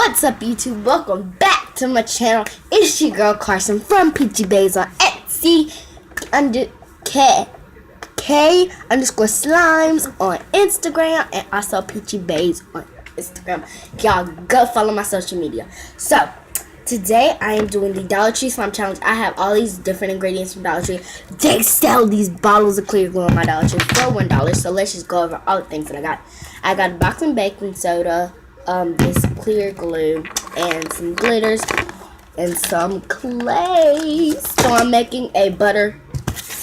What's up, YouTube? Welcome back to my channel. It's your girl Carson from Peachy Bays on Etsy under K underscore slimes on Instagram, and also Peachy Bays on Instagram. Y'all go follow my social media. So today I am doing the Dollar Tree slime challenge. I have all these different ingredients from Dollar Tree. They sell these bottles of clear glue on my Dollar Tree for $1. So let's just go over all the things that I got. I got a box of baking soda, this clear glue, and some glitters, and some clay. So I'm making a butter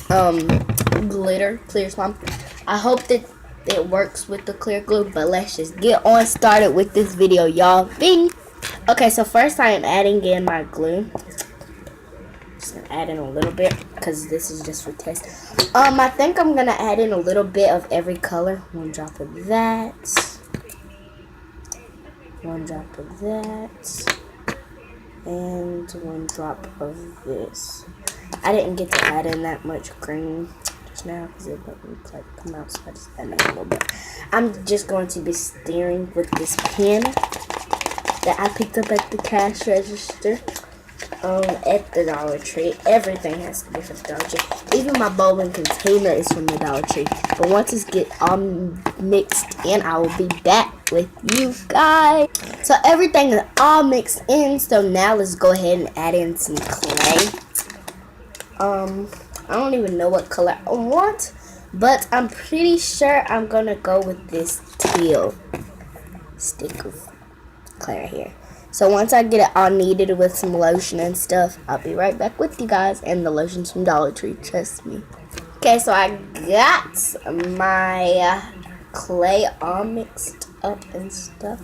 glitter clear slime. I hope that it works with the clear glue, but let's just get on started with this video, y'all. Bing! Okay, so first I am adding in my glue. Just gonna add in a little bit because this is just for test. I think I'm gonna add in a little bit of every color. One drop of that. One drop of that. And one drop of this. I didn't get to add in that much green just now because it wouldn't like come out, so I just added in a little bit. I'm just going to be stirring with this pen that I picked up at the cash register at the Dollar Tree. Everything has to be from the Dollar Tree. Even my bowling container is from the Dollar Tree. But once it's get all mixed in, I will be back with you guys. So everything is all mixed in. So now let's go ahead and add in some clay. I don't even know what color I want, but I'm pretty sure I'm gonna go with this teal stick of clay right here. So once I get it all kneaded with some lotion and stuff, I'll be right back with you guys. And the lotion's from Dollar Tree, trust me. Okay, so I got my clay all mixed up and stuff.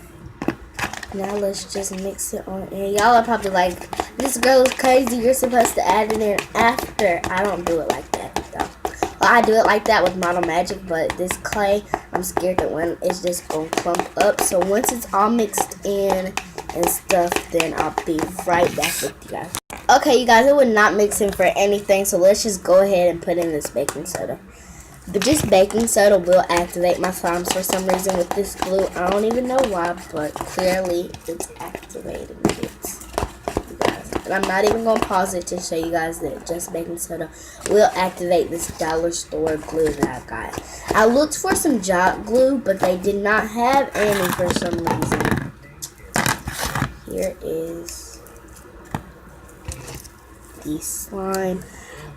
Now let's just mix it on in. Y'all are probably like, this girl is crazy, you're supposed to add it in after. I don't do it like that though. Well, I do it like that with Model Magic, but this clay, I'm scared that when it's just gonna clump up. So once it's all mixed in and stuff, then I'll be right back with you guys. Okay, you guys, it would not mix in for anything, so let's just go ahead and put in this baking soda. But this baking soda will activate my slimes for some reason with this glue. I don't even know why, but clearly it's activating it. You guys. And I'm not even going to pause it to show you guys that just baking soda will activate this dollar store glue that I got. I looked for some Jot glue, but they did not have any for some reason. Here is the slime.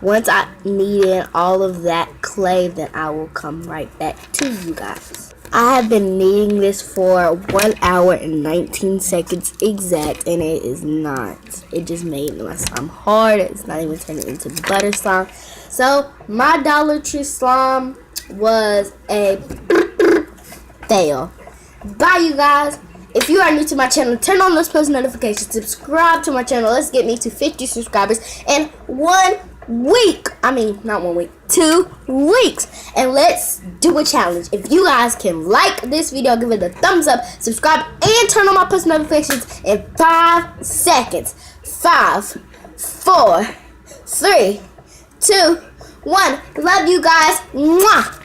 Once I knead in all of that clay, then I will come right back to you guys. I have been kneading this for 1 hour and 19 seconds exact, and it is not. It just made my slime hard. It's not even turning into butter slime. So my Dollar Tree slime was a fail. Bye, you guys. If you are new to my channel, turn on those post notifications. Subscribe to my channel. Let's get me to 50 subscribers in 1 week. I mean, not 1 week, 2 weeks. And let's do a challenge. If you guys can like this video, give it a thumbs up, subscribe, and turn on my post notifications in 5 seconds. 5, 4, 3, 2, 1. Love you guys. Mwah.